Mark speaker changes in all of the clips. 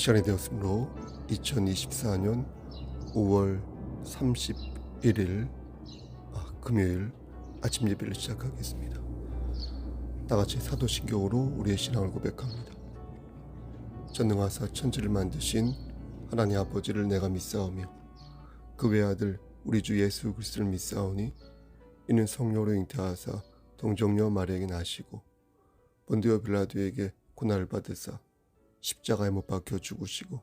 Speaker 1: 시간이 되었으므로 2024년 5월 31일 금요일 아침 예배를 시작하겠습니다. 다같이 사도신경으로 우리의 신앙을 고백합니다. 전능하사 천지를 만드신 하나님 아버지를 내가 믿사오며 그 외아들 우리 주 예수 그리스도를 믿사오니 이는 성령으로 잉태하사 동정녀 마리아에게 나시고 본디오 빌라도에게 고난을 받으사 십자가에 못 박혀 죽으시고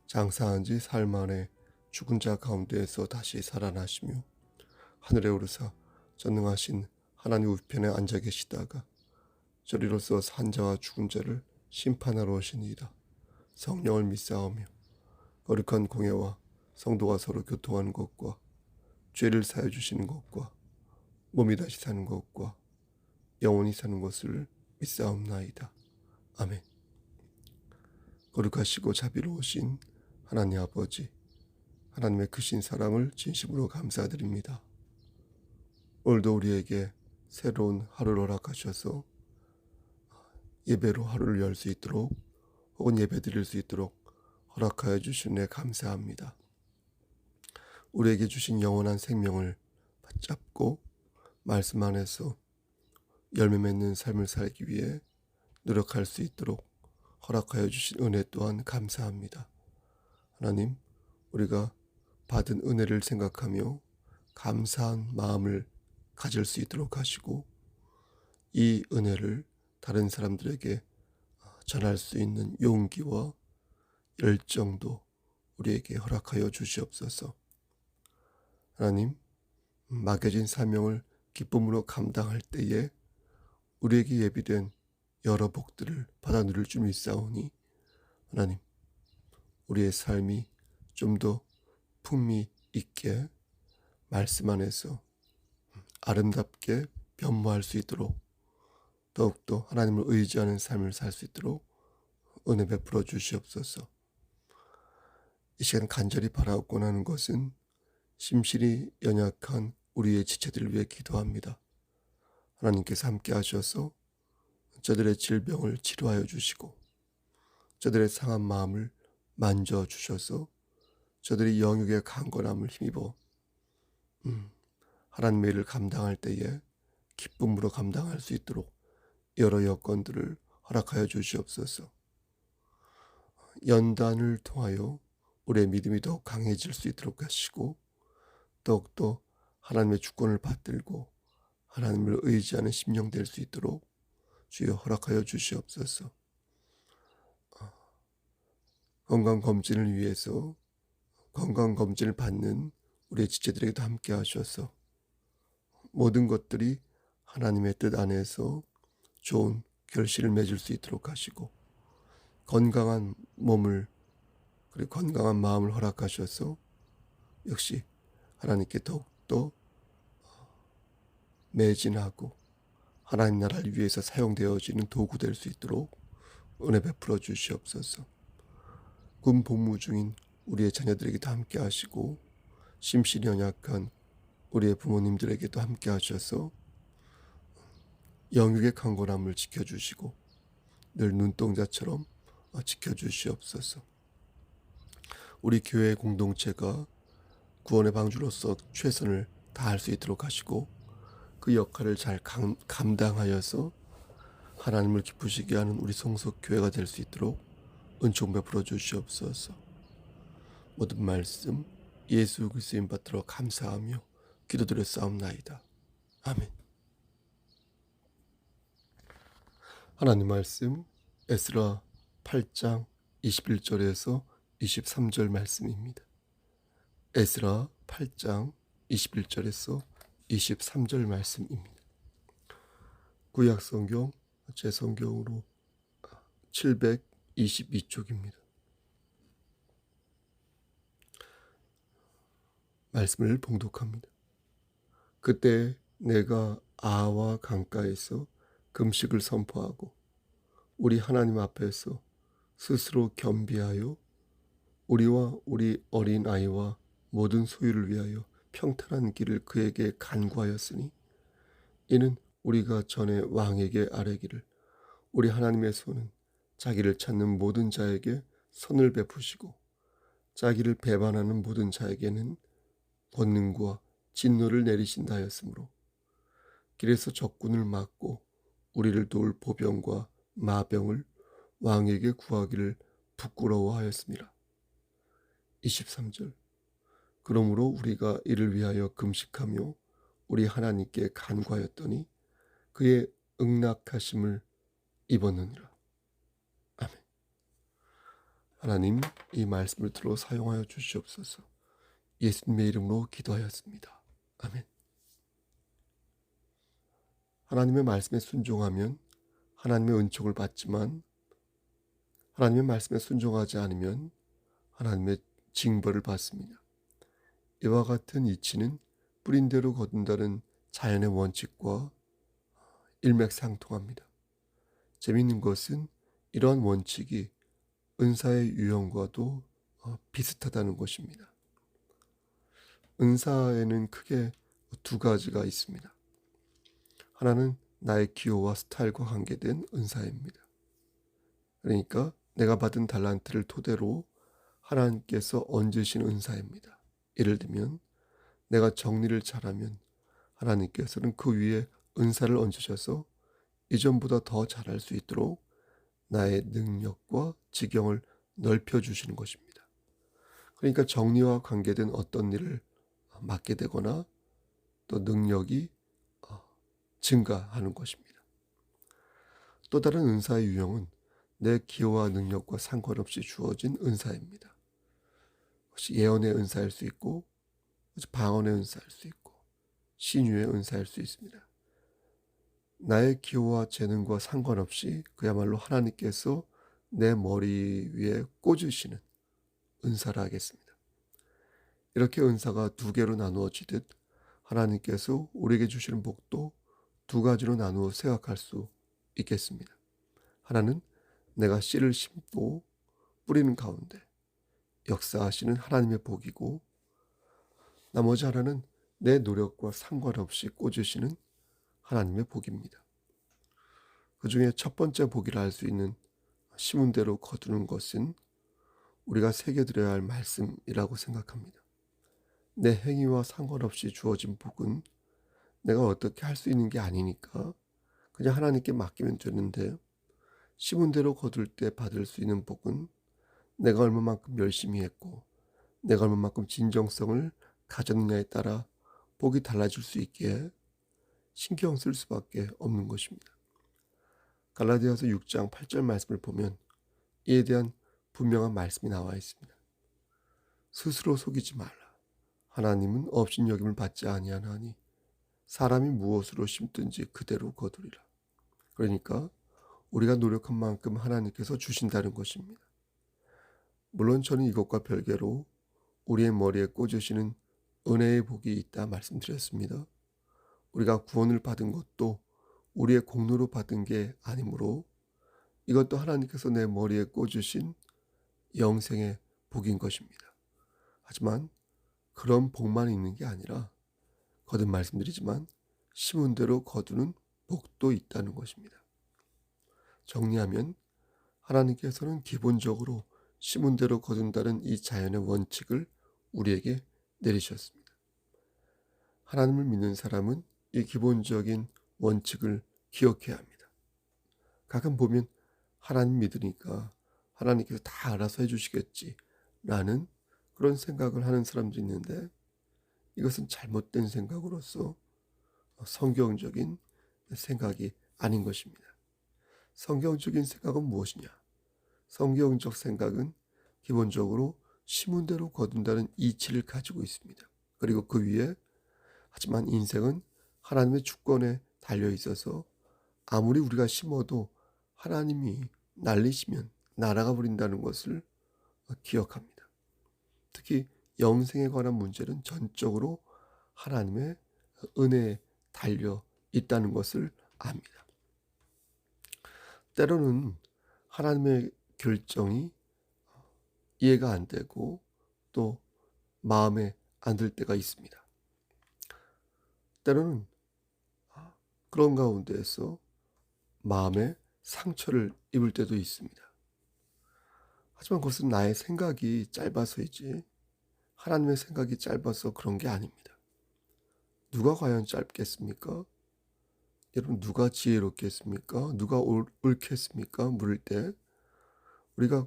Speaker 1: 장사한 지 사흘 만에 죽은 자 가운데에서 다시 살아나시며 하늘에 오르사 전능하신 하나님 우편에 앉아 계시다가 저리로서 산 자와 죽은 자를 심판하러 오시니이다. 성령을 믿사오며 거룩한 공예와 성도가 서로 교통하는 것과 죄를 사해 주시는 것과 몸이 다시 사는 것과 영원히 사는 것을 믿사옵나이다. 아멘. 거룩하시고 자비로우신 하나님 아버지, 하나님의 크신 사랑을 진심으로 감사드립니다. 오늘도 우리에게 새로운 하루를 허락하셔서 예배로 하루를 열 수 있도록 혹은 예배 드릴 수 있도록 허락하여 주시네 감사합니다. 우리에게 주신 영원한 생명을 붙잡고 말씀 안에서 열매 맺는 삶을 살기 위해 노력할 수 있도록 허락하여 주신 은혜 또한 감사합니다. 하나님, 우리가 받은 은혜를 생각하며 감사한 마음을 가질 수 있도록 하시고 이 은혜를 다른 사람들에게 전할 수 있는 용기와 열정도 우리에게 허락하여 주시옵소서. 하나님, 맡겨진 사명을 기쁨으로 감당할 때에 우리에게 예비된 여러 복들을 받아 누릴 줄 믿사오니 하나님, 우리의 삶이 좀 더 풍미 있게 말씀 안에서 아름답게 변모할 수 있도록 더욱더 하나님을 의지하는 삶을 살 수 있도록 은혜 베풀어 주시옵소서. 이 시간 간절히 바라옵고 하는 것은 심실히 연약한 우리의 지체들을 위해 기도합니다. 하나님께서 함께 하셔서 저들의 질병을 치료하여 주시고 저들의 상한 마음을 만져주셔서 저들이 영육의 강건함을 힘입어 하나님의 일을 감당할 때에 기쁨으로 감당할 수 있도록 여러 여건들을 허락하여 주시옵소서. 연단을 통하여 우리의 믿음이 더욱 강해질 수 있도록 하시고 더욱더 하나님의 주권을 받들고 하나님을 의지하는 심령 될 수 있도록 주여 허락하여 주시옵소서. 건강검진을 위해서 건강검진을 받는 우리의 지체들에게도 함께 하셔서 모든 것들이 하나님의 뜻 안에서 좋은 결실을 맺을 수 있도록 하시고 건강한 몸을 그리고 건강한 마음을 허락하셔서 역시 하나님께 더욱더 매진하고 하나님 나라를 위해서 사용되어지는 도구 될 수 있도록 은혜 베풀어 주시옵소서. 군 복무 중인 우리의 자녀들에게도 함께 하시고 심신이 연약한 우리의 부모님들에게도 함께 하셔서 영육의 강건함을 지켜주시고 늘 눈동자처럼 지켜주시옵소서. 우리 교회 공동체가 구원의 방주로서 최선을 다할 수 있도록 하시고 그 역할을 잘 감당하여서 하나님을 기쁘시게 하는 우리 성속교회가 될 수 있도록 은총 베풀어 주시옵소서. 모든 말씀 예수 그리스도인 받들어 감사하며 기도드렸사옵나이다. 아멘. 하나님 말씀 에스라 8장 21절에서 23절 말씀입니다. 에스라 8장 21절에서 23절 말씀입니다. 구약 성경 제 성경으로 722쪽입니다. 말씀을 봉독합니다. 그때 내가 아와 강가에서 금식을 선포하고 우리 하나님 앞에서 스스로 겸비하여 우리와 우리 어린 아이와 모든 소유를 위하여 평탄한 길을 그에게 간구하였으니 이는 우리가 전에 왕에게 아뢰기를 우리 하나님의 손은 자기를 찾는 모든 자에게 선을 베푸시고 자기를 배반하는 모든 자에게는 권능과 진노를 내리신다 하였으므로 길에서 적군을 막고 우리를 도울 보병과 마병을 왕에게 구하기를 부끄러워하였습니다. 23절. 그러므로 우리가 이를 위하여 금식하며 우리 하나님께 간구하였더니 그의 응낙하심을 입었느니라. 아멘. 하나님, 이 말씀을 들어 사용하여 주시옵소서. 예수님의 이름으로 기도하였습니다. 아멘. 하나님의 말씀에 순종하면 하나님의 은총을 받지만 하나님의 말씀에 순종하지 않으면 하나님의 징벌을 받습니다. 이와 같은 이치는 뿌린 대로 거둔다는 자연의 원칙과 일맥상통합니다. 재미있는 것은 이러한 원칙이 은사의 유형과도 비슷하다는 것입니다. 은사에는 크게 두 가지가 있습니다. 하나는 나의 기호와 스타일과 관계된 은사입니다. 그러니까 내가 받은 달란트를 토대로 하나님께서 얹으신 은사입니다. 예를 들면 내가 정리를 잘하면 하나님께서는 그 위에 은사를 얹으셔서 이전보다 더 잘할 수 있도록 나의 능력과 지경을 넓혀주시는 것입니다. 그러니까 정리와 관계된 어떤 일을 맡게 되거나 또 능력이 증가하는 것입니다. 또 다른 은사의 유형은 내 기호와 능력과 상관없이 주어진 은사입니다. 그것이 예언의 은사일 수 있고 방언의 은사일 수 있고 신유의 은사일 수 있습니다. 나의 기호와 재능과 상관없이 그야말로 하나님께서 내 머리 위에 꽂으시는 은사라 하겠습니다. 이렇게 은사가 두 개로 나누어지듯 하나님께서 우리에게 주시는 복도 두 가지로 나누어 생각할 수 있겠습니다. 하나는 내가 씨를 심고 뿌리는 가운데 역사하시는 하나님의 복이고, 나머지 하나는 내 노력과 상관없이 꽂으시는 하나님의 복입니다. 그 중에 첫 번째 복이라 할 수 있는 심은 대로 거두는 것은 우리가 새겨들어야 할 말씀이라고 생각합니다. 내 행위와 상관없이 주어진 복은 내가 어떻게 할 수 있는 게 아니니까 그냥 하나님께 맡기면 되는데, 심은 대로 거둘 때 받을 수 있는 복은 내가 얼마만큼 열심히 했고 내가 얼마만큼 진정성을 가졌느냐에 따라 복이 달라질 수 있기에 신경 쓸 수밖에 없는 것입니다. 갈라디아서 6장 8절 말씀을 보면 이에 대한 분명한 말씀이 나와 있습니다. 스스로 속이지 말라. 하나님은 업신여김을 받지 아니하나니 사람이 무엇으로 심든지 그대로 거두리라. 그러니까 우리가 노력한 만큼 하나님께서 주신다는 것입니다. 물론 저는 이것과 별개로 우리의 머리에 꽂으시는 은혜의 복이 있다 말씀드렸습니다. 우리가 구원을 받은 것도 우리의 공로로 받은 게 아니므로 이것도 하나님께서 내 머리에 꽂으신 영생의 복인 것입니다. 하지만 그런 복만 있는 게 아니라 거듭 말씀드리지만 심은 대로 거두는 복도 있다는 것입니다. 정리하면 하나님께서는 기본적으로 심은 대로 거둔다는 이 자연의 원칙을 우리에게 내리셨습니다. 하나님을 믿는 사람은 이 기본적인 원칙을 기억해야 합니다. 가끔 보면 하나님 믿으니까 하나님께서 다 알아서 해주시겠지라는 그런 생각을 하는 사람도 있는데, 이것은 잘못된 생각으로서 성경적인 생각이 아닌 것입니다. 성경적인 생각은 무엇이냐? 성경적 생각은 기본적으로 심은 대로 거둔다는 이치를 가지고 있습니다. 그리고 그 위에 하지만 인생은 하나님의 주권에 달려 있어서 아무리 우리가 심어도 하나님이 날리시면 날아가 버린다는 것을 기억합니다. 특히 영생에 관한 문제는 전적으로 하나님의 은혜에 달려 있다는 것을 압니다. 때로는 하나님의 결정이 이해가 안 되고 또 마음에 안 들 때가 있습니다. 때로는 그런 가운데에서 마음에 상처를 입을 때도 있습니다. 하지만 그것은 나의 생각이 짧아서이지 하나님의 생각이 짧아서 그런 게 아닙니다. 누가 과연 짧겠습니까? 여러분, 누가 지혜롭겠습니까? 누가 옳겠습니까? 물을 때 우리가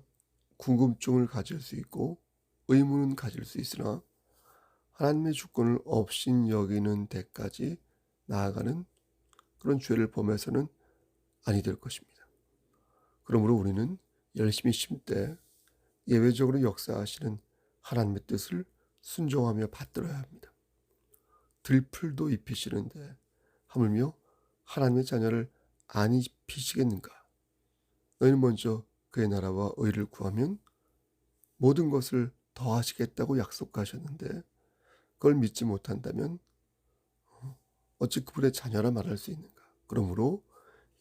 Speaker 1: 궁금증을 가질 수 있고 의문은 가질 수 있으나 하나님의 주권을 업신여기는 데까지 나아가는 그런 죄를 범해서는 아니 될 것입니다. 그러므로 우리는 열심히 심되 예외적으로 역사하시는 하나님의 뜻을 순종하며 받들어야 합니다. 들풀도 입히시는데 하물며 하나님의 자녀를 안 입히시겠는가? 너희는 먼저 그의 나라와 의를 구하면 모든 것을 더하시겠다고 약속하셨는데 그걸 믿지 못한다면 어찌 그분의 자녀라 말할 수 있는가? 그러므로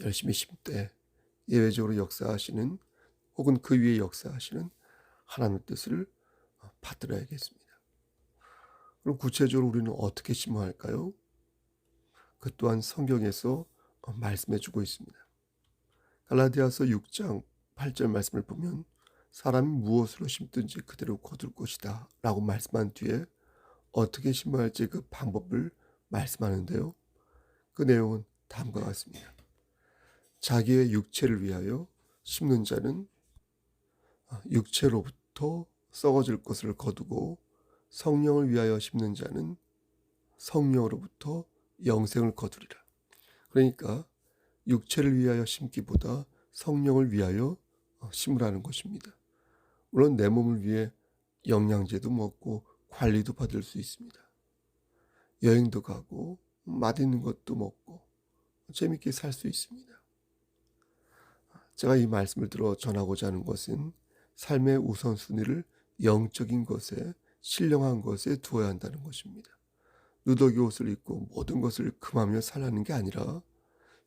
Speaker 1: 열심히 심되 예외적으로 역사하시는 혹은 그 위에 역사하시는 하나님의 뜻을 받들어야겠습니다. 그럼 구체적으로 우리는 어떻게 심어야 할까요? 그 또한 성경에서 말씀해 주고 있습니다. 갈라디아서 6장 8절 말씀을 보면 사람이 무엇으로 심든지 그대로 거둘 것이다 라고 말씀한 뒤에 어떻게 심어야 할지 그 방법을 말씀하는데요. 그 내용은 다음과 같습니다. 자기의 육체를 위하여 심는 자는 육체로부터 썩어질 것을 거두고 성령을 위하여 심는 자는 성령으로부터 영생을 거두리라. 그러니까 육체를 위하여 심기보다 성령을 위하여 심으라는 것입니다. 물론 내 몸을 위해 영양제도 먹고 관리도 받을 수 있습니다. 여행도 가고 맛있는 것도 먹고 재밌게 살 수 있습니다. 제가 이 말씀을 들어 전하고자 하는 것은 삶의 우선순위를 영적인 것에 신령한 것에 두어야 한다는 것입니다. 누더기 옷을 입고 모든 것을 금하며 살라는 게 아니라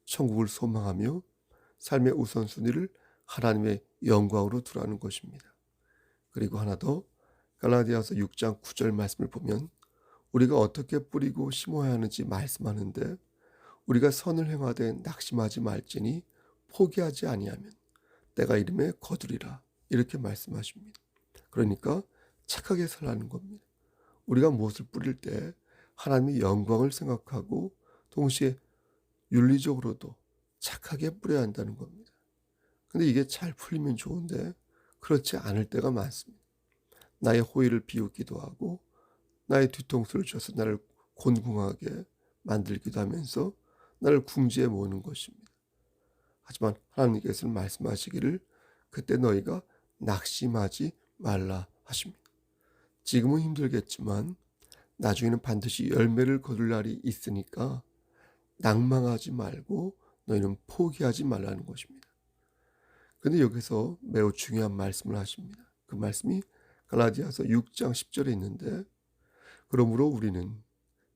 Speaker 1: 천국을 소망하며 삶의 우선순위를 하나님의 영광으로 두라는 것입니다. 그리고 하나 더, 갈라디아서 6장 9절 말씀을 보면 우리가 어떻게 뿌리고 심어야 하는지 말씀하는데 우리가 선을 행하되 낙심하지 말지니 포기하지 아니하면 때가 이름에 거두리라 이렇게 말씀하십니다. 그러니까 착하게 살라는 겁니다. 우리가 무엇을 뿌릴 때 하나님의 영광을 생각하고 동시에 윤리적으로도 착하게 뿌려야 한다는 겁니다. 근데 이게 잘 풀리면 좋은데 그렇지 않을 때가 많습니다. 나의 호의를 비웃기도 하고 나의 뒤통수를 쳐서 나를 곤궁하게 만들기도 하면서 나를 궁지에 모으는 것입니다. 하지만 하나님께서는 말씀하시기를 그때 너희가 낙심하지 말라 하십니다. 지금은 힘들겠지만 나중에는 반드시 열매를 거둘 날이 있으니까 낭망하지 말고 너희는 포기하지 말라는 것입니다. 그런데 여기서 매우 중요한 말씀을 하십니다. 그 말씀이 갈라디아서 6장 10절에 있는데 그러므로 우리는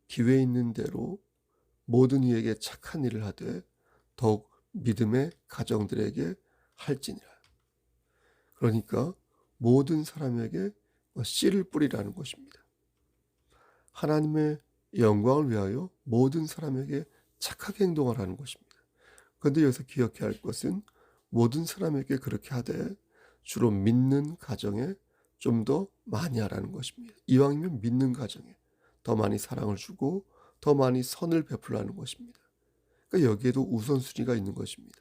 Speaker 1: 기회 있는 대로 모든 이에게 착한 일을 하되 더욱 믿음의 가정들에게 할지니라. 그러니까 모든 사람에게 씨를 뿌리라는 것입니다. 하나님의 영광을 위하여 모든 사람에게 착하게 행동하라는 것입니다. 그런데 여기서 기억해야 할 것은 모든 사람에게 그렇게 하되 주로 믿는 가정에 좀 더 많이 하라는 것입니다. 이왕이면 믿는 가정에 더 많이 사랑을 주고 더 많이 선을 베풀라는 것입니다. 그러니까 여기에도 우선순위가 있는 것입니다.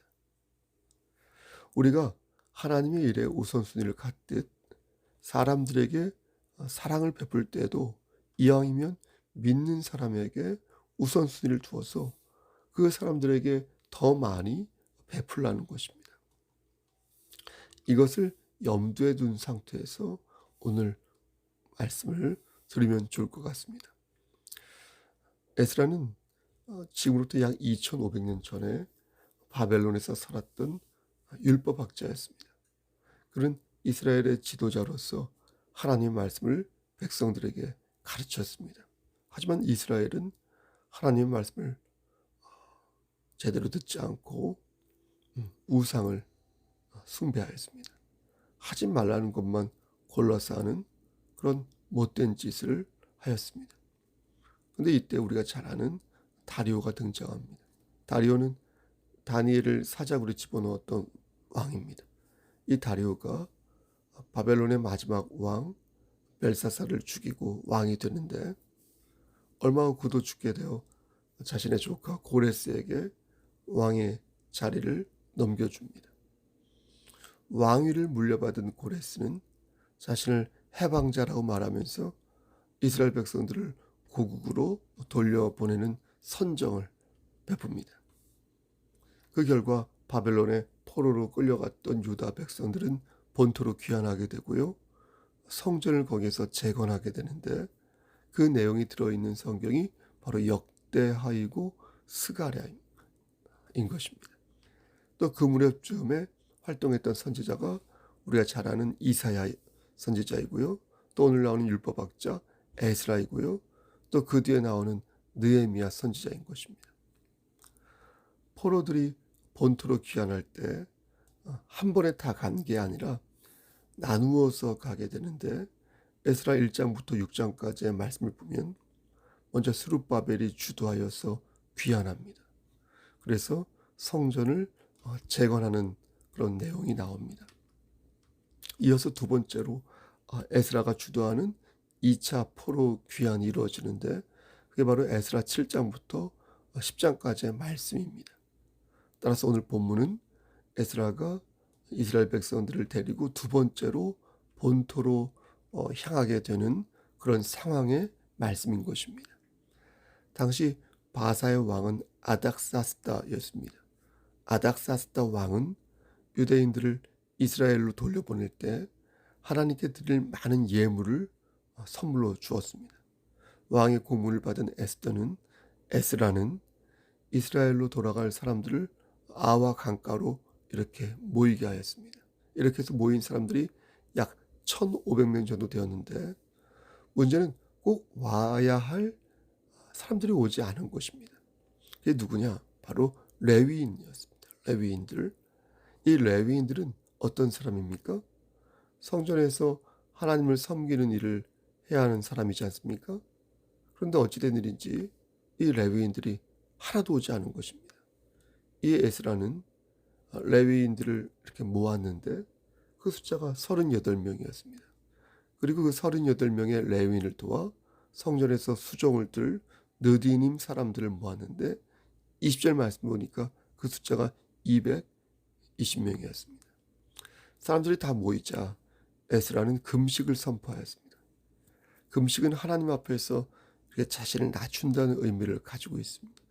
Speaker 1: 우리가 하나님의 일에 우선순위를 갖듯 사람들에게 사랑을 베풀 때에도 이왕이면 믿는 사람에게 우선순위를 두어서 그 사람들에게 더 많이 베풀라는 것입니다. 이것을 염두에 둔 상태에서 오늘 말씀을 들으면 좋을 것 같습니다. 에스라는 지금으로부터 약 2500년 전에 바벨론에서 살았던 율법학자였습니다. 그는 이스라엘의 지도자로서 하나님의 말씀을 백성들에게 가르쳤습니다. 하지만 이스라엘은 하나님의 말씀을 제대로 듣지 않고 우상을 숭배하였습니다. 하지 말라는 것만 골라서 하는 그런 못된 짓을 하였습니다. 그런데 이때 우리가 잘 아는 다리오가 등장합니다. 다리오는 다니엘을 사자굴에 집어넣었던 왕입니다. 이 다리오가 바벨론의 마지막 왕 벨사사를 죽이고 왕이 되는데 얼마 후 그도 죽게 되어 자신의 조카 고레스에게 왕의 자리를 넘겨줍니다. 왕위를 물려받은 고레스는 자신을 해방자라고 말하면서 이스라엘 백성들을 고국으로 돌려보내는 선정을 베풉니다. 그 결과 바벨론의 포로로 끌려갔던 유다 백성들은 본토로 귀환하게 되고요. 성전을 거기에서 재건하게 되는데 그 내용이 들어있는 성경이 바로 역대하이고 스가랴인 것입니다. 또 그 무렵쯤에 활동했던 선지자가 우리가 잘 아는 이사야 선지자이고요. 또 오늘 나오는 율법학자 에스라이고요. 또 그 뒤에 나오는 느헤미야 선지자인 것입니다. 포로들이 본토로 귀환할 때 한 번에 다 간 게 아니라 나누어서 가게 되는데 에스라 1장부터 6장까지의 말씀을 보면 먼저 스룹바벨이 주도하여서 귀환합니다. 그래서 성전을 재건하는 그런 내용이 나옵니다. 이어서 두 번째로 에스라가 주도하는 2차 포로 귀환이 이루어지는데 그게 바로 에스라 7장부터 10장까지의 말씀입니다. 따라서 오늘 본문은 에스라가 이스라엘 백성들을 데리고 두 번째로 본토로 향하게 되는 그런 상황의 말씀인 것입니다. 당시 바사의 왕은 아닥사스다였습니다. 아닥사스다 왕은 유대인들을 이스라엘로 돌려보낼 때 하나님께 드릴 많은 예물을 선물로 주었습니다. 왕의 공문을 받은 에스라는 이스라엘로 돌아갈 사람들을 아와 강가로 이렇게 모이게 하였습니다. 이렇게 해서 모인 사람들이 약 1,500명 정도 되었는데 문제는 꼭 와야 할 사람들이 오지 않은 것입니다. 그게 누구냐? 바로 레위인이었습니다. 레위인들. 이 레위인들은 어떤 사람입니까? 성전에서 하나님을 섬기는 일을 해야 하는 사람이지 않습니까? 그런데 어찌된 일인지 이 레위인들이 하나도 오지 않은 것입니다. 이 에스라는 레위인들을 이렇게 모았는데 그 숫자가 38명이었습니다. 그리고 그 38명의 레위인을 도와 성전에서 수종을 들 느디님 사람들을 모았는데 20절 말씀 보니까 그 숫자가 220명이었습니다. 사람들이 다 모이자 에스라는 금식을 선포하였습니다. 금식은 하나님 앞에서 이렇게 자신을 낮춘다는 의미를 가지고 있습니다.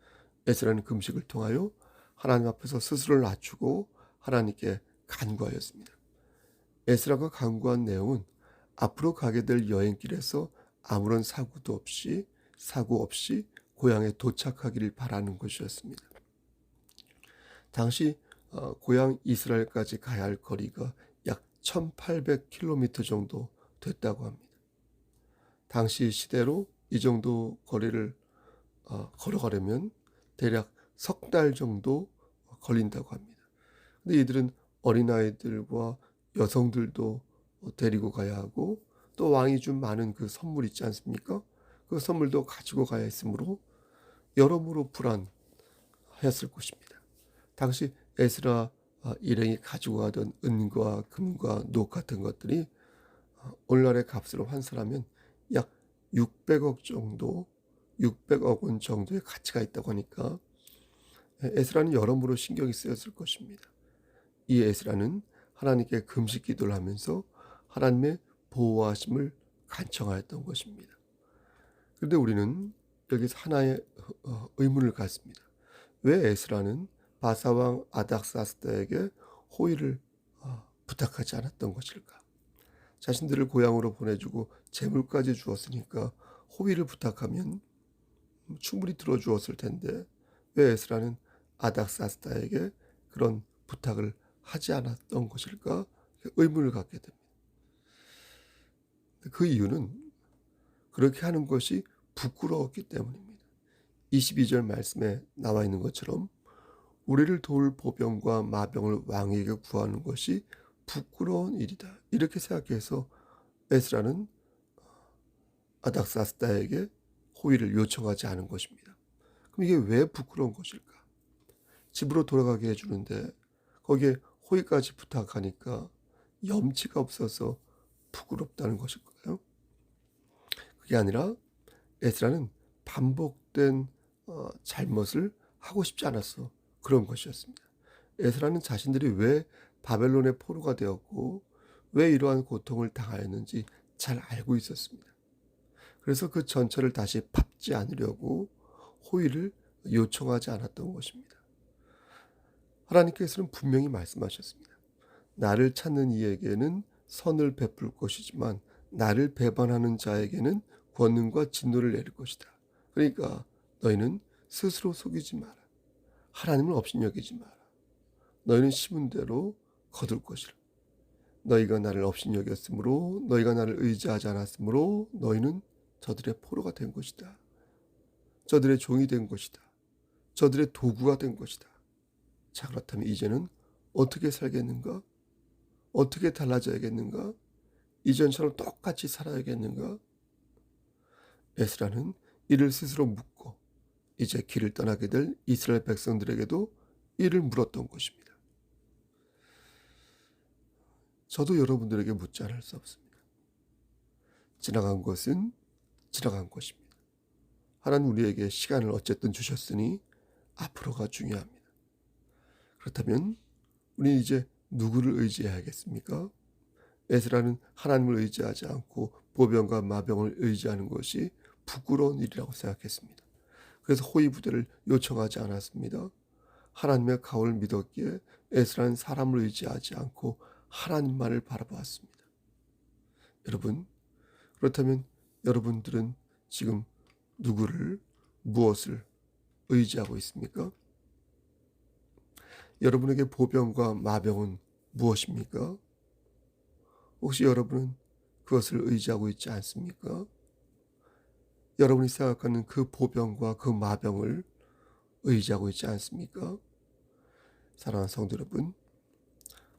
Speaker 1: 에스라는 금식을 통하여 하나님 앞에서 스스로를 낮추고 하나님께 간구하였습니다. 에스라가 간구한 내용은 앞으로 가게 될 여행길에서 아무런 사고 없이 고향에 도착하기를 바라는 것이었습니다. 당시 고향 이스라엘까지 가야 할 거리가 약 1800km 정도 됐다고 합니다. 당시 시대로 이 정도 거리를 걸어가려면 대략 석 달 정도 걸린다고 합니다. 근데 이들은 어린아이들과 여성들도 데리고 가야 하고 또 왕이 준 많은 그 선물 있지 않습니까? 그 선물도 가지고 가야 했으므로 여러모로 불안하였을 것입니다. 당시 에스라 일행이 가지고 가던 은과 금과 녹 같은 것들이 오늘날의 값으로 환산하면 약 600억 원 정도의 가치가 있다고 하니까 에스라는 여러모로 신경이 쓰였을 것입니다. 이 에스라는 하나님께 금식 기도를 하면서 하나님의 보호하심을 간청하였던 것입니다. 그런데 우리는 여기서 하나의 의문을 갖습니다. 왜 에스라는 바사왕 아닥사스다에게 호의를 부탁하지 않았던 것일까? 자신들을 고향으로 보내주고 재물까지 주었으니까 호의를 부탁하면 충분히 들어주었을 텐데 왜 에스라는 아닥사스다에게 그런 부탁을 하지 않았던 것일까? 의문을 갖게 됩니다. 그 이유는 그렇게 하는 것이 부끄러웠기 때문입니다. 22절 말씀에 나와 있는 것처럼 우리를 도울 보병과 마병을 왕에게 구하는 것이 부끄러운 일이다. 이렇게 생각해서 에스라는 아닥사스다에게 호의를 요청하지 않은 것입니다. 그럼 이게 왜 부끄러운 것일까? 집으로 돌아가게 해주는데 거기에 호의까지 부탁하니까 염치가 없어서 부끄럽다는 것일까요? 그게 아니라 에스라는 반복된 잘못을 하고 싶지 않았어. 그런 것이었습니다. 에스라는 자신들이 왜 바벨론의 포로가 되었고 왜 이러한 고통을 당하였는지 잘 알고 있었습니다. 그래서 그 전철을 다시 밟지 않으려고 호의를 요청하지 않았던 것입니다. 하나님께서는 분명히 말씀하셨습니다. 나를 찾는 이에게는 선을 베풀 것이지만 나를 배반하는 자에게는 권능과 진노를 내릴 것이다. 그러니까 너희는 스스로 속이지 마라. 하나님을 업신여기지 마라. 너희는 심은 대로 거둘 것이라. 너희가 나를 업신여겼으므로 너희가 나를 의지하지 않았으므로 너희는 저들의 포로가 된 것이다. 저들의 종이 된 것이다. 저들의 도구가 된 것이다. 자, 그렇다면 이제는 어떻게 살겠는가? 어떻게 달라져야겠는가? 이전처럼 똑같이 살아야겠는가? 에스라는 이를 스스로 묻고 이제 길을 떠나게 될 이스라엘 백성들에게도 이를 물었던 것입니다. 저도 여러분들에게 묻지 않을 수 없습니다. 지나간 것은 지나간 것입니다. 하나님 우리에게 시간을 어쨌든 주셨으니 앞으로가 중요합니다. 그렇다면 우리는 이제 누구를 의지해야겠습니까? 에스라는 하나님을 의지하지 않고 보병과 마병을 의지하는 것이 부끄러운 일이라고 생각했습니다. 그래서 호위부대를 요청하지 않았습니다. 하나님의 가호를 믿었기에 에스라는 사람을 의지하지 않고 하나님만을 바라보았습니다. 여러분, 그렇다면 여러분들은 지금 누구를, 무엇을 의지하고 있습니까? 여러분에게 보병과 마병은 무엇입니까? 혹시 여러분은 그것을 의지하고 있지 않습니까? 여러분이 생각하는 그 보병과 그 마병을 의지하고 있지 않습니까? 사랑하는 성도 여러분,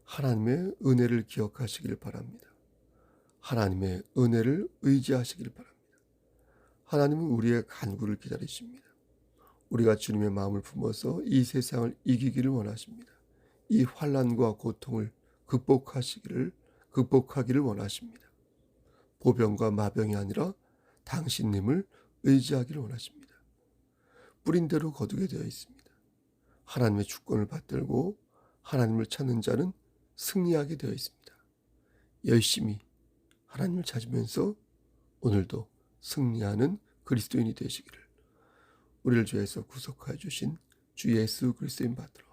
Speaker 1: 하나님의 은혜를 기억하시길 바랍니다. 하나님의 은혜를 의지하시길 바랍니다. 하나님은 우리의 간구를 기다리십니다. 우리가 주님의 마음을 품어서 이 세상을 이기기를 원하십니다. 이 환난과 고통을 극복하기를 원하십니다. 보병과 마병이 아니라 당신님을 의지하기를 원하십니다. 뿌린 대로 거두게 되어 있습니다. 하나님의 주권을 받들고 하나님을 찾는 자는 승리하게 되어 있습니다. 열심히 하나님을 찾으면서 오늘도 승리하는 그리스도인이 되시기를 우리를 죄에서 구속하여 주신 주 예수 그리스도인 받들어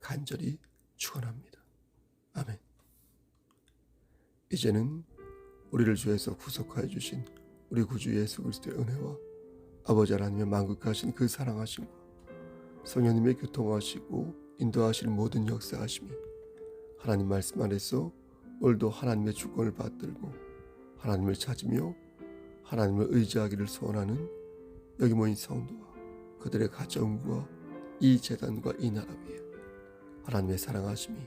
Speaker 1: 간절히 축원합니다. 아멘. 이제는 우리를 죄에서 구속하여 주신 우리 구주 예수 그리스도의 은혜와 아버지 하나님의 만극하신 그 사랑하심과 성령님의 교통하시고 인도하시는 모든 역사하심이 하나님 말씀 안에서 오늘도 하나님의 주권을 받들고 하나님을 찾으며 하나님을 의지하기를 소원하는 여기 모인 성도와 그들의 가정과 이 재단과 이 나라 위에 하나님의 사랑하심이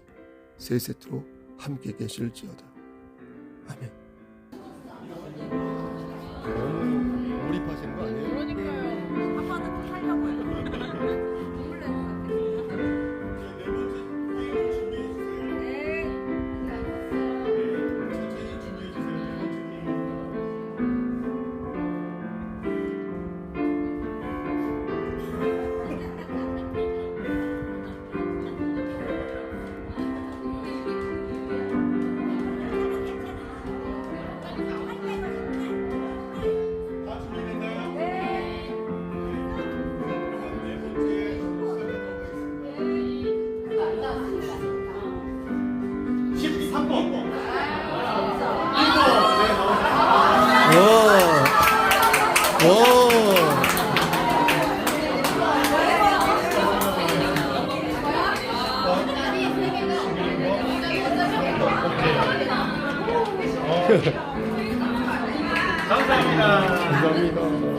Speaker 1: 세세토록 함께 계실지어다. 아멘. 너무 몰입하시는 거 아니에요?
Speaker 2: 그러니까요. 아빠는 하려고요.
Speaker 3: 감사합니다.
Speaker 1: 감사합니다.